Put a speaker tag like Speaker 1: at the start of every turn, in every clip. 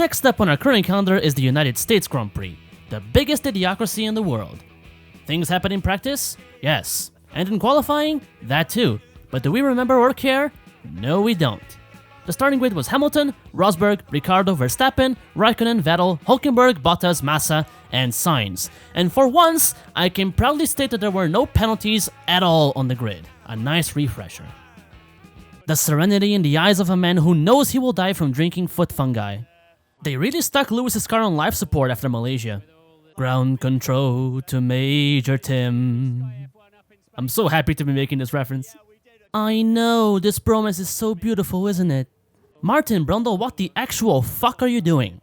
Speaker 1: Next up on our current calendar is the United States Grand Prix, the biggest idiocracy in the world. Things happen in practice? Yes. And in qualifying? That too. But do we remember or care? No, we don't. The starting grid was Hamilton, Rosberg, Ricciardo, Verstappen, Raikkonen, Vettel, Hülkenberg, Bottas, Massa, and Sainz. And for once, I can proudly state that there were no penalties at all on the grid. A nice refresher. The serenity in the eyes of a man who knows he will die from drinking foot fungi. They really stuck Lewis's car on life support after Malaysia. Ground control to Major Tim. I'm so happy to be making this reference. I know, this bromance is so beautiful, isn't it? Martin Brundle, what the actual fuck are you doing?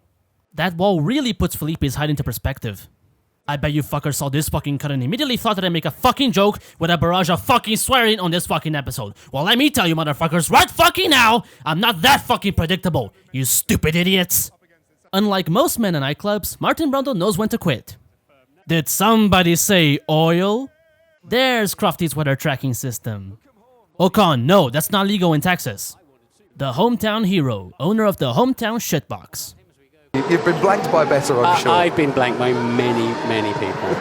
Speaker 1: That wall really puts Felipe's height into perspective. I bet you fuckers saw this fucking cut and immediately thought that I'd make a fucking joke with a barrage of fucking swearing on this fucking episode. Well, let me tell you motherfuckers right fucking now, I'm not that fucking predictable, you stupid idiots. Unlike most men in nightclubs, Martin Brundle knows when to quit. Did somebody say oil? There's Crofty's weather tracking system. Ocon, no, that's not legal in Texas. The hometown hero, owner of the hometown shitbox.
Speaker 2: You've been blanked by better, I'm sure.
Speaker 3: I've been blanked by many, many people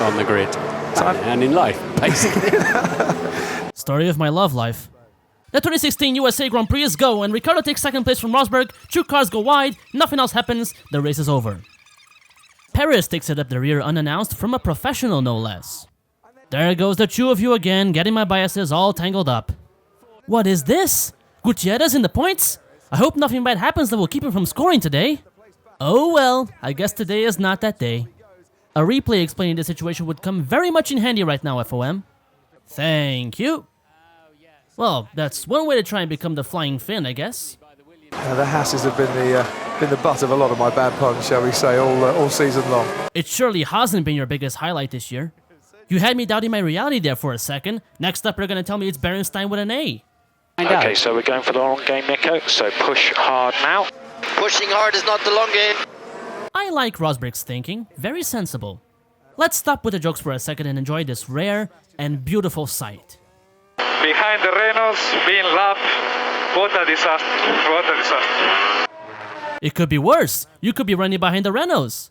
Speaker 3: on the grid and in life, basically.
Speaker 1: Story of my love life. The 2016 USA Grand Prix is go, and Ricciardo takes second place from Rosberg. Two cars go wide, nothing else happens, the race is over. Perez takes it up the rear unannounced from a professional, no less. There goes the two of you again, getting my biases all tangled up. What is this? Gutierrez in the points? I hope nothing bad happens that will keep him from scoring today. Oh well, I guess today is not that day. A replay explaining the situation would come very much in handy right now, FOM. Thank you. Well, that's one way to try and become the flying Finn, I guess.
Speaker 2: The Hasses have been the butt of a lot of my bad puns, shall we say, all season long.
Speaker 1: It surely hasn't been your biggest highlight this year. You had me doubting my reality there for a second. Next up, you're going to tell me it's Berenstein with an A.
Speaker 4: Okay, so we're going for the long game, Nico, so push hard now.
Speaker 5: Pushing hard is not the long game.
Speaker 1: I like Rosberg's thinking, very sensible. Let's stop with the jokes for a second and enjoy this rare and beautiful sight.
Speaker 6: Behind the Renaults, being lapped, what a disaster, what a disaster.
Speaker 1: It could be worse, you could be running behind the Renaults.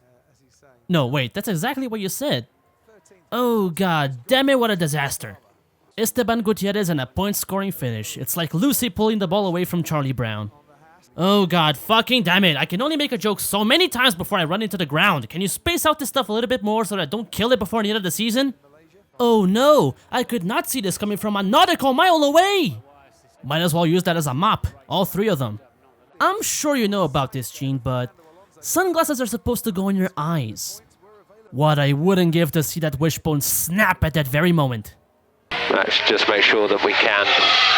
Speaker 1: No, wait, that's exactly what you said. Oh god damn it, what a disaster. Esteban Gutierrez and a point-scoring finish. It's like Lucy pulling the ball away from Charlie Brown. Oh god fucking damn it, I can only make a joke so many times before I run into the ground. Can you space out this stuff a little bit more so that I don't kill it before the end of the season? Oh no, I could not see this coming from a nautical mile away! Might as well use that as a mop, all three of them. I'm sure you know about this, Gene, but sunglasses are supposed to go in your eyes. What I wouldn't give to see that wishbone snap at that very moment.
Speaker 4: Let's just make sure that we can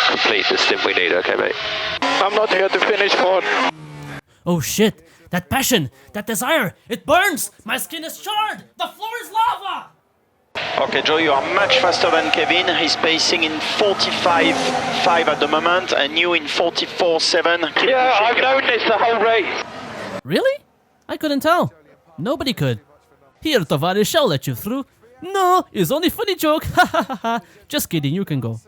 Speaker 4: complete the stint we need, okay, mate?
Speaker 6: I'm not here to finish fourth.
Speaker 1: Oh shit, that passion, that desire, it burns! My skin is charred! The floor is lava!
Speaker 5: Okay, Joe, you are much faster than Kevin. He's pacing in 45.5 at the moment, and you in 44.7.
Speaker 6: Yeah, I've known this the whole race.
Speaker 1: Really? I couldn't tell. Nobody could. Here, Tavares, I'll let you through. No, it's only funny joke. Ha ha ha ha. Just kidding, you can go.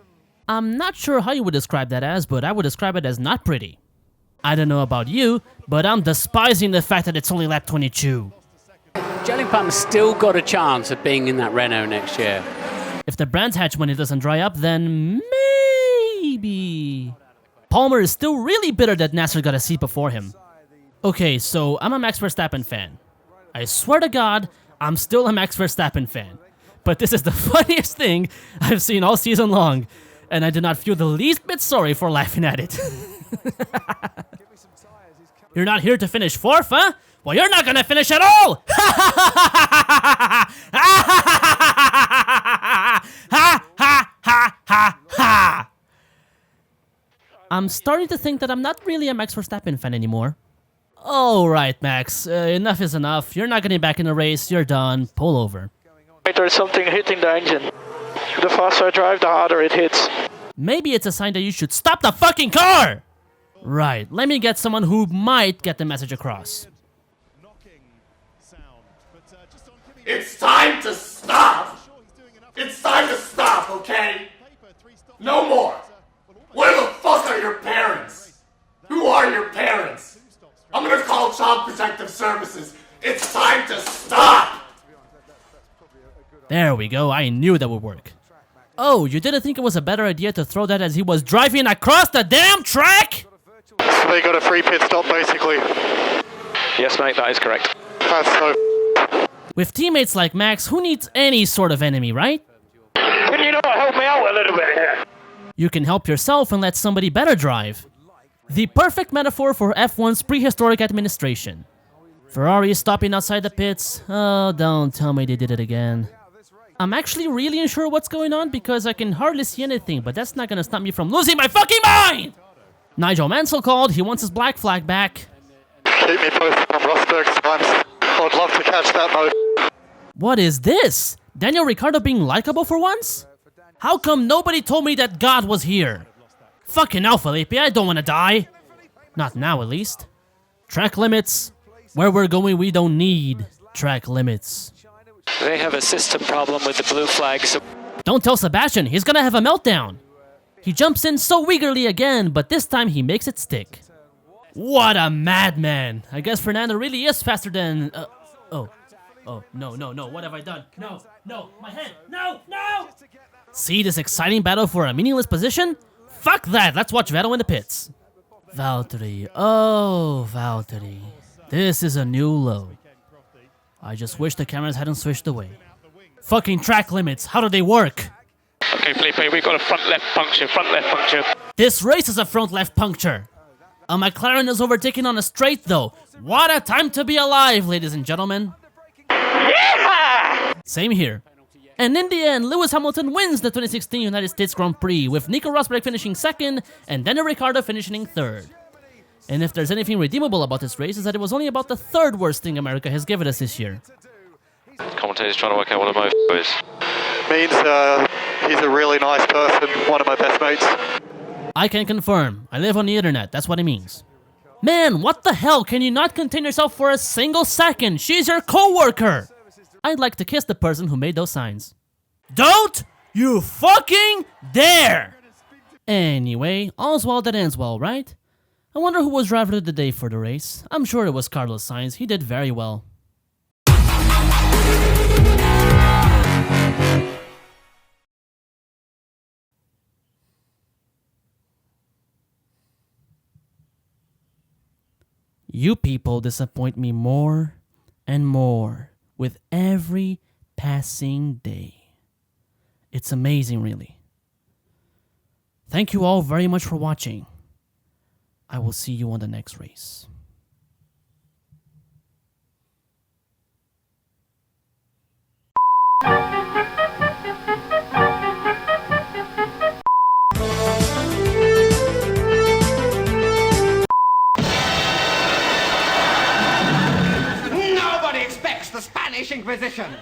Speaker 1: I'm not sure how you would describe that as, but I would describe it as not pretty. I don't know about you, but I'm despising the fact that it's only lap 22.
Speaker 3: Jellypum's still got a chance of being in that Renault next year.
Speaker 1: If the Brands Hatch money doesn't dry up, then maybe. Palmer is still really bitter that Nasser got a seat before him. Okay, so I'm a Max Verstappen fan. I swear to God, I'm still a Max Verstappen fan. But this is the funniest thing I've seen all season long, and I do not feel the least bit sorry for laughing at it. You're not here to finish fourth, huh? Well, you're not gonna finish at all! I'm starting to think that I'm not really a Max Verstappen fan anymore. Alright, Max, enough is enough. You're not getting back in the race, you're done. Pull over.
Speaker 6: There's something hitting the engine. The faster I drive, the harder it hits.
Speaker 1: Maybe it's a sign that you should stop the fucking car! Right, let me get someone who might get the message across.
Speaker 7: It's time to stop! It's time to stop, okay? No more! Where the fuck are your parents? Who are your parents? I'm gonna call Child to stop!
Speaker 1: There we go, I knew that would work. Oh, you didn't think it was a better idea to throw that as he was driving across the damn track?
Speaker 6: So they got a free pit stop, basically.
Speaker 4: Yes, mate, that is correct.
Speaker 6: That's so...
Speaker 1: With teammates like Max, who needs any sort of enemy, right?
Speaker 6: Can you not help me out a little bit here?
Speaker 1: You can help yourself and let somebody better drive. The perfect metaphor for F1's prehistoric administration. Ferrari is stopping outside the pits. Oh, don't tell me they did it again. I'm actually really unsure what's going on because I can hardly see anything, but that's not gonna stop me from losing my fucking mind! Nigel Mansell called, he wants his black flag back.
Speaker 6: Keep me posted on Rosberg's times. I'd love to catch that mode.
Speaker 1: What is this? Daniel Ricciardo being likable for once? How come nobody told me that God was here? Fucking hell, Felipe, I don't wanna die. Not now, at least. Track limits. Where we're going, we don't need track limits.
Speaker 4: They have a system problem with the blue flag, so
Speaker 1: Don't tell Sebastian, he's gonna have a meltdown. He jumps in so eagerly again, but this time he makes it stick. What a madman. I guess Fernando really is faster than... Oh, no, what have I done? No, my head, no! See this exciting battle for a meaningless position? Fuck that, let's watch Vettel in the pits. Valtteri, oh, Valtteri. This is a new low. I just wish the cameras hadn't switched away. Fucking track limits, how do they work?
Speaker 6: Okay, Felipe, we've got a front left puncture.
Speaker 1: This race is a front left puncture. A McLaren is overtaken on a straight though. What a time to be alive, ladies and gentlemen. Yeah! Same here. And in the end, Lewis Hamilton wins the 2016 United States Grand Prix, with Nico Rosberg finishing second and Daniel Ricciardo finishing third. And if there's anything redeemable about this race, is that it was only about the third worst thing America has given us this year.
Speaker 4: commentator's trying to work out what a mofo is.
Speaker 6: Means he's a really nice person, one of my best mates.
Speaker 1: I can confirm. I live on the internet, that's what it means. Man, what the hell? Can you not contain yourself for a single second? She's your co-worker! I'd like to kiss the person who made those signs. Don't you fucking dare! Anyway, all's well that ends well, right? I wonder who was driver of the day for the race. I'm sure it was Carlos Sainz. He did very well. You people disappoint me more and more with every passing day. It's amazing, really. Thank you all very much for watching. I will see you on the next race.
Speaker 8: Nobody expects the Spanish Inquisition.